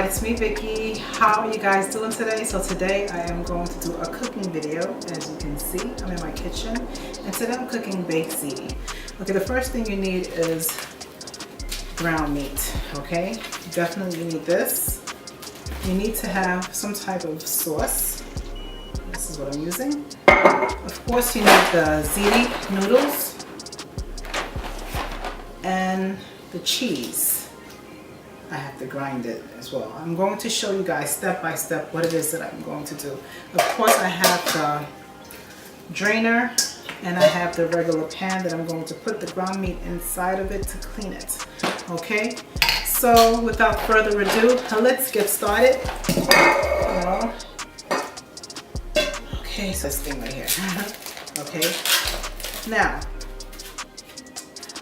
Alright, it's me, Vicky. How are you guys doing today? So today I am going to do a cooking video. As you can see, I'm in my kitchen and today I'm cooking baked ziti. Okay, the first thing you need is ground meat, okay? Definitely you need this. You need to have some type of sauce. This is what I'm using. Of course you need the ziti noodles and the cheese. I have to grind it as well. I'm going to show you guys step by step what it is that I'm going to do. Of course I have the drainer and I have the regular pan that I'm going to put the ground meat inside of it to clean it. Okay, so without further ado, let's get started. Okay, so this thing right here. Okay, now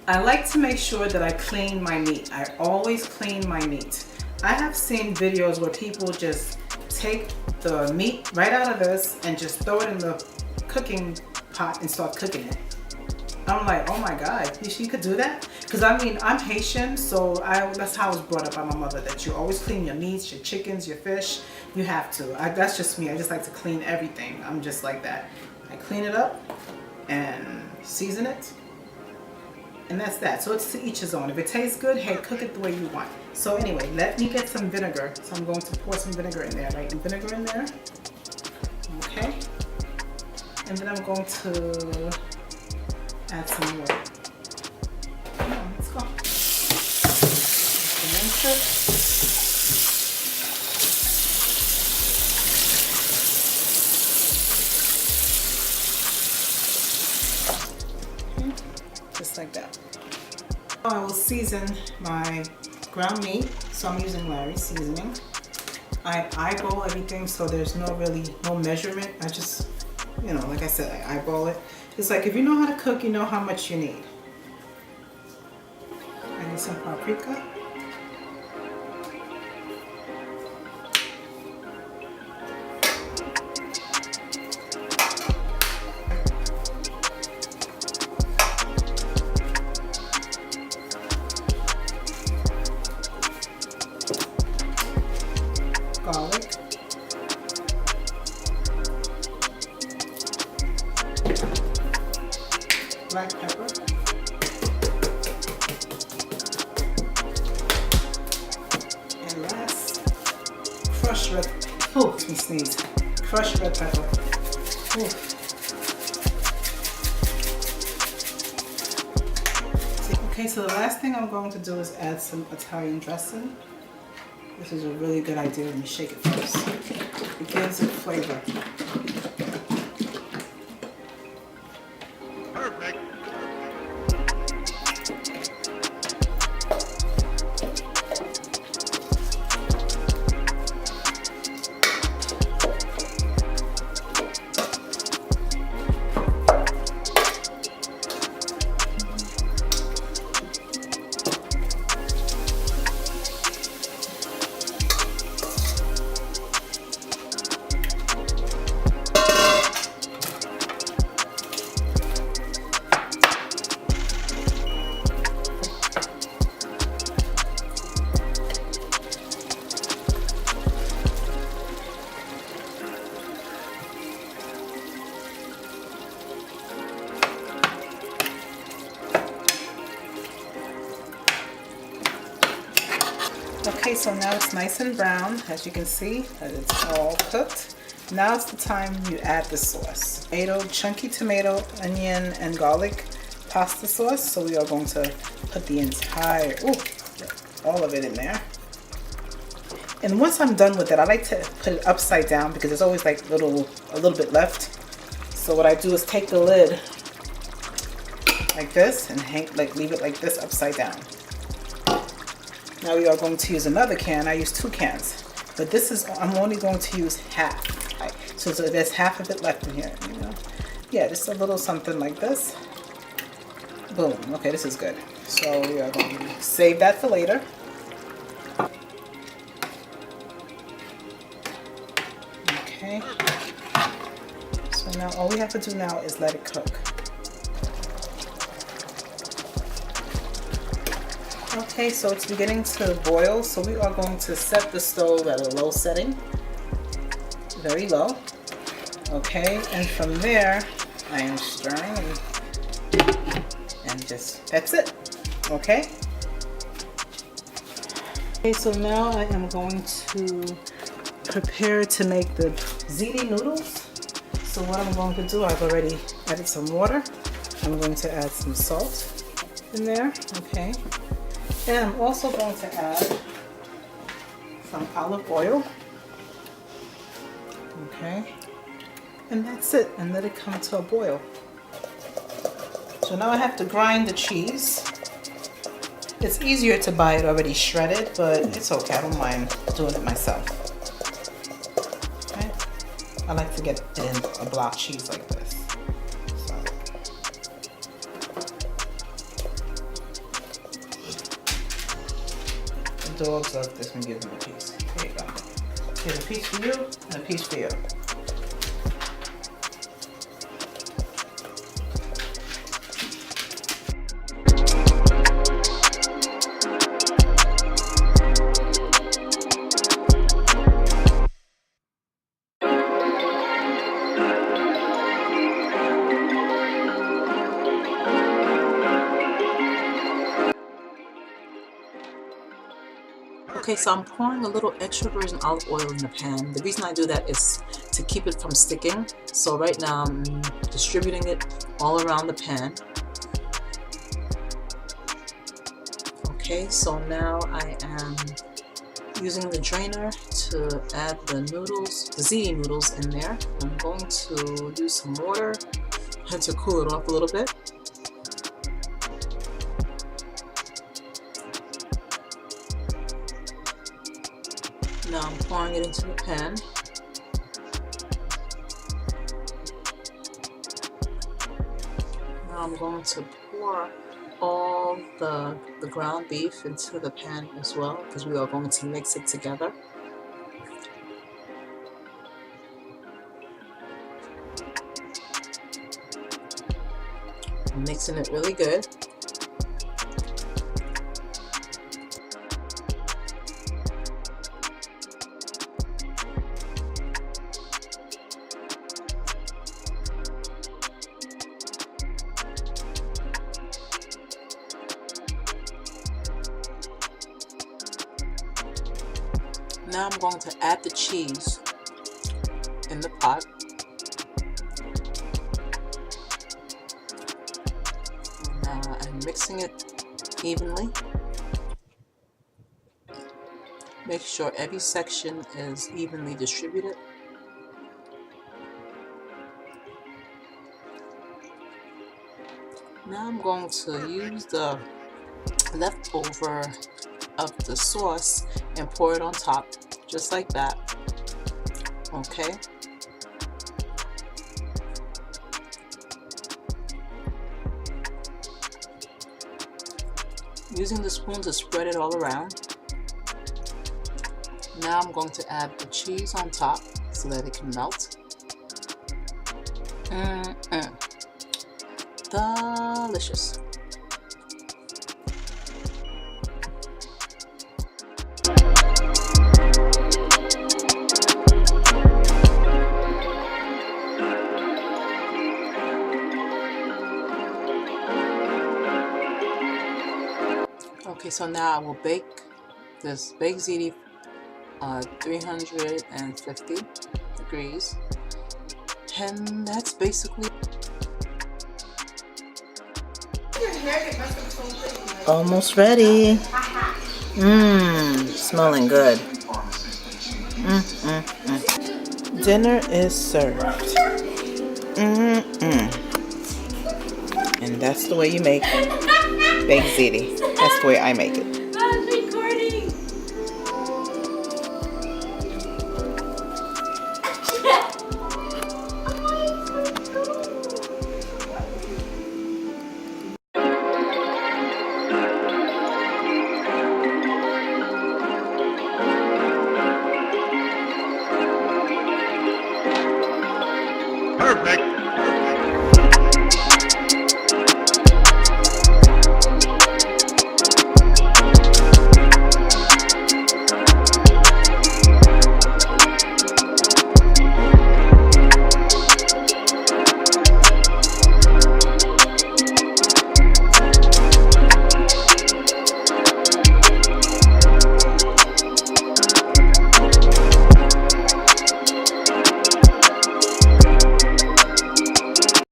I like to make sure that I clean my meat. I always clean my meat. I have seen videos where people just take the meat right out of this and just throw it in the cooking pot and start cooking it. I'm like, oh my God, you could do that? Because I mean, I'm Haitian, so that's how I was brought up by my mother, that you always clean your meats, your chickens, your fish. You have to. That's just me. I just like to clean everything. I'm just like that. I clean it up and season it. And that's that. So it's to each his own. If it tastes good, hey, cook it the way you want. So anyway, let me get some vinegar. So I'm going to pour some vinegar in there, right? And vinegar in there. Okay. And then I'm going to add some water. Come on, let's go. Just like that. I will season my ground meat, so I'm using Larry's seasoning. I eyeball everything, so there's no measurement. I just, you know, like I said, I eyeball it. It's like if you know how to cook, you know how much you need. I need some paprika. Garlic, black pepper, and last, crushed red. Oh, let me sneeze. Crushed red pepper. Ooh. Okay, so the last thing I'm going to do is add some Italian dressing. This is a really good idea when you shake it first. It gives it flavor. Perfect. Okay, so now it's nice and brown, as you can see, that it's all cooked. Now it's the time you add the sauce. Chunky tomato, onion, and garlic pasta sauce. So we are going to put the entire, all of it in there. And once I'm done with it, I like to put it upside down because there's always like a little bit left. So what I do is take the lid like this and leave it like this upside down. Now we are going to use another can. I use 2 cans, but this is, I'm only going to use half. Right? So there's half of it left in here, you know. Yeah, just a little something like this. Boom. Okay, this is good. So we are going to save that for later. Okay. So now all we have to do now is let it cook. Okay, so it's beginning to boil, so we are going to set the stove at a low setting, very low. Okay, and from there I am stirring and just, that's it. Okay. Okay, so now I am going to prepare to make the ziti noodles. So what I'm going to do, I've already added some water. I'm going to add some salt in there, okay. And I'm also going to add some olive oil, okay. And that's it, and let it come to a boil. So now I have to grind the cheese. It's easier to buy it already shredded, but it's okay, I don't mind doing it myself. Okay. I like to get it in a block cheese like this. So. The dogs love this when you give them a piece. Here you go. Here's a piece for you and a piece for you. Okay, so I'm pouring a little extra virgin olive oil in the pan. The reason I do that is to keep it from sticking. So right now I'm distributing it all around the pan. Okay, so now I am using the drainer to add the noodles, the ziti noodles in there. I'm going to use some water and to cool it off a little bit. Now I'm pouring it into the pan. Now I'm going to pour all the ground beef into the pan as well, because we are going to mix it together. I'm mixing it really good. Now I'm going to add the cheese in the pot. And I'm mixing it evenly. Make sure every section is evenly distributed. Now I'm going to use the leftover of the sauce and pour it on top, just like that. Okay. Using the spoon to spread it all around. Now I'm going to add the cheese on top so that it can melt. Delicious. Okay, so now I will bake this baked ziti 350 degrees, and that's basically almost ready. Smelling good. Dinner is served. And that's the way you make baked ziti. That's the way I make it.